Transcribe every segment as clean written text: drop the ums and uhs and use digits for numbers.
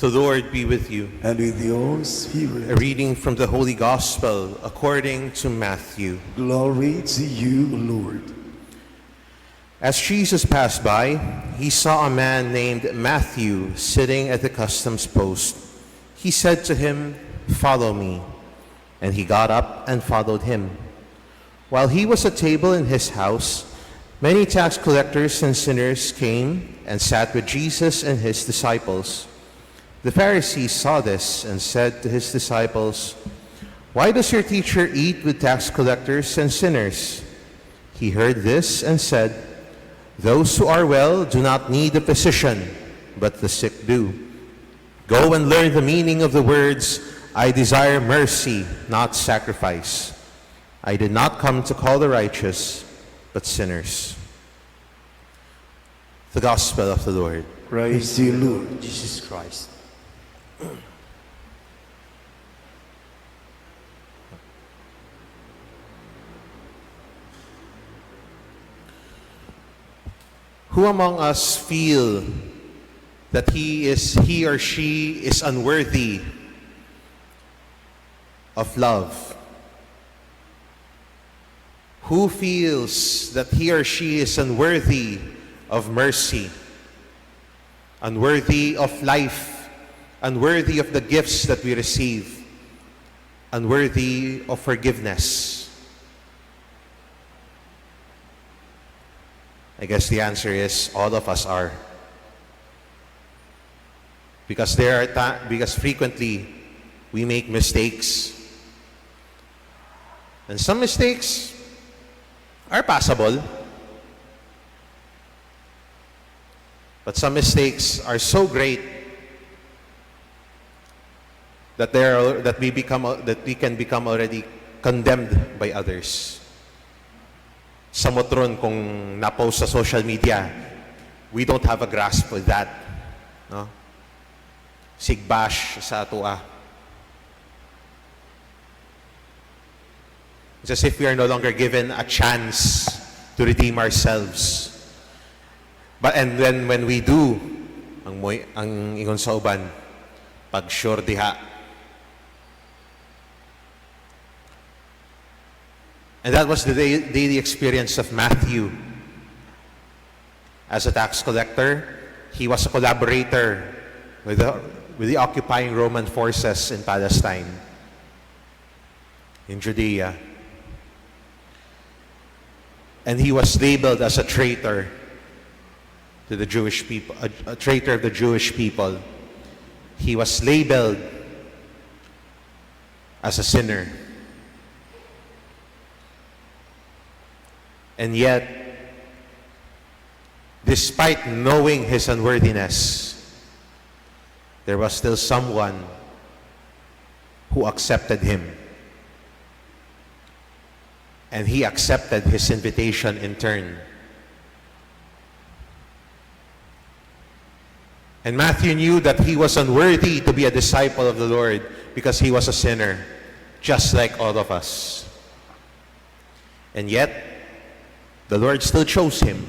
The Lord be with you. and with your spirit. A reading from the Holy Gospel according to Matthew. Glory to you, Lord. As Jesus passed by, he saw a man named Matthew sitting at the customs post. He said to him, "Follow me." And he got up and followed him. While he was at table in his house, many tax collectors and sinners came and sat with Jesus and his disciples. The Pharisees saw this and said to his disciples, "Why does your teacher eat with tax collectors and sinners?" He heard this and said, "Those who are well do not need a physician, but the sick do. Go and learn the meaning of the words, 'I desire mercy, not sacrifice.' I did not come to call the righteous, but sinners." The Gospel of the Lord. Praise to you, Lord. Jesus Christ. Who among us feel that he or she is unworthy of love? Who feels that he or she is unworthy of mercy, unworthy of life, unworthy of the gifts that we receive, unworthy of forgiveness? I guess the answer is all of us are. Because because frequently we make mistakes. And some mistakes are passable. But some mistakes are so great that we can become already condemned by others. Samot ron kung na-post sa social media, we don't have a grasp with that. No? Sigbash sa atua. It's as if we are no longer given a chance to redeem ourselves. And then when we do, ang ingon sa uban, pag sure diha. And that was the daily experience of Matthew. As a tax collector, he was a collaborator with the occupying Roman forces in Palestine, in Judea. And he was labeled as a traitor to the Jewish people, a traitor of the Jewish people. He was labeled as a sinner. And yet, despite knowing his unworthiness, there was still someone who accepted him. And he accepted his invitation in turn. And Matthew knew that he was unworthy to be a disciple of the Lord because he was a sinner, just like all of us. And yet, the Lord still chose him.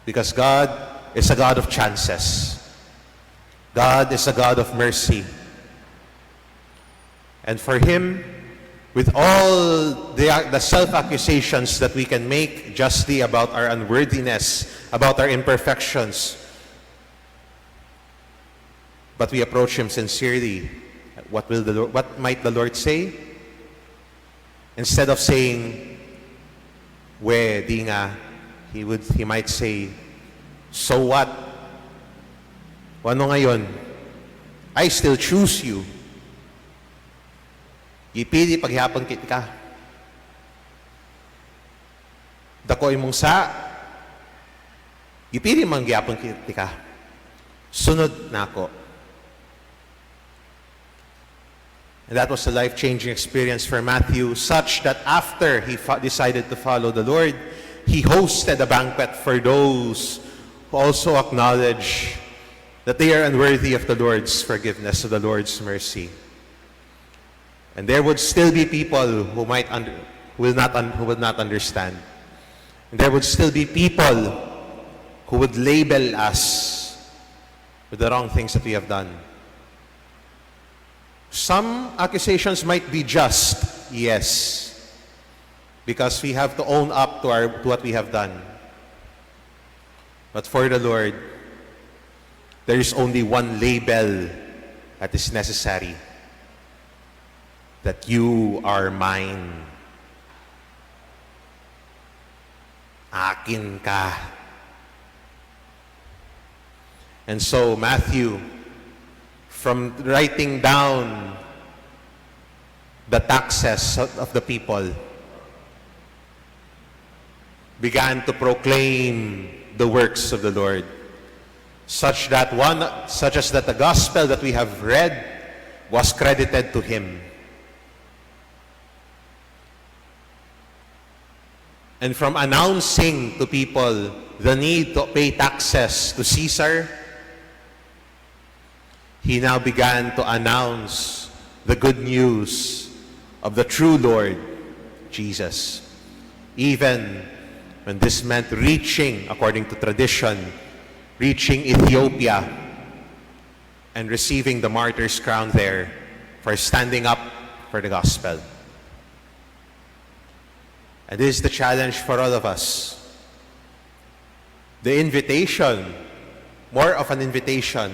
Because God is a God of chances. God is a God of mercy. And for him, with all the self-accusations that we can make justly about our unworthiness, about our imperfections, but we approach him sincerely, what might the Lord say? Instead of saying, "We, di nga," he might say, "So what? Ano ngayon? I still choose you. Gipili paghihapon kit ka. Dako imong sa, gipili man gihapon kit ka. Sunod nako." And that was a life-changing experience for Matthew, such that after he decided to follow the Lord, he hosted a banquet for those who also acknowledge that they are unworthy of the Lord's forgiveness, of the Lord's mercy. And there would still be people who will not understand. And there would still be people who would label us with the wrong things that we have done. Some accusations might be just, yes, because we have to own up to what we have done. But for the Lord, there is only one label that is necessary, that you are mine. Akin ka. And so Matthew, from writing down the taxes of the people, began to proclaim the works of the Lord, such as that the gospel that we have read was credited to him. And from announcing to people the need to pay taxes to Caesar, he now began to announce the good news of the true Lord, Jesus. Even when this meant reaching, according to tradition, reaching Ethiopia and receiving the martyr's crown there for standing up for the gospel. And this is the challenge for all of us. The invitation, more of an invitation,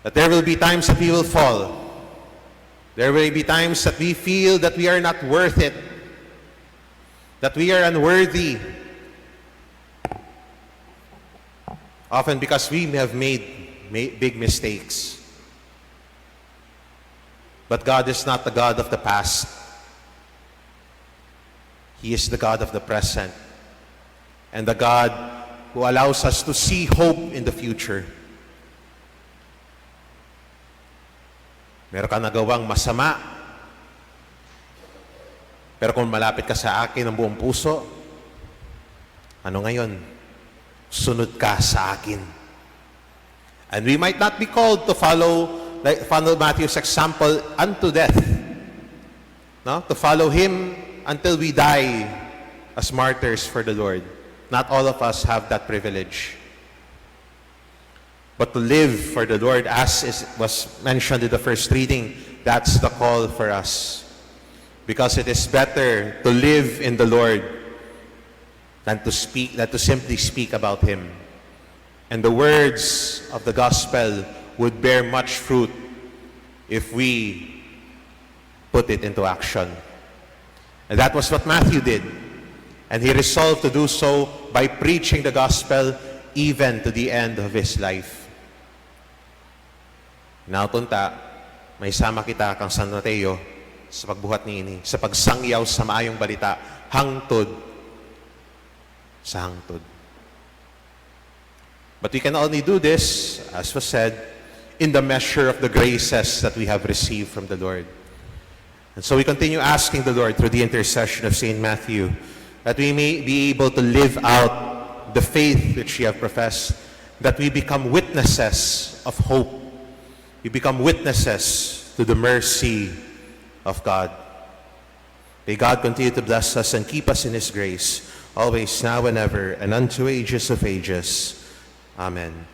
that there will be times that we will fall. There will be times that we feel that we are not worth it, that we are unworthy. Often because we have made big mistakes. But God is not the God of the past. He is the God of the present, and the God who allows us to see hope in the future. Meron ka nagawang masama, pero kung malapit ka sa akin ng buong puso, ano ngayon? Sunod ka sa akin. And we might not be called to follow Matthew's example unto death. No? To follow him until we die as martyrs for the Lord. Not all of us have that privilege. But to live for the Lord, as was mentioned in the first reading, that's the call for us. Because it is better to live in the Lord than to simply speak about him. And the words of the gospel would bear much fruit if we put it into action. And that was what Matthew did. And he resolved to do so by preaching the gospel even to the end of his life. Nautunta, may sama kita kang San Mateo sa pagbuhat niini, sa pagsangyaw sa maayong balita, hangtod sa hangtod. But we can only do this, as was said, in the measure of the graces that we have received from the Lord. And so we continue asking the Lord through the intercession of St. Matthew that we may be able to live out the faith which we have professed, that we become witnesses of hope. We become witnesses to the mercy of God. May God continue to bless us and keep us in his grace, always, now and ever, and unto ages of ages. Amen.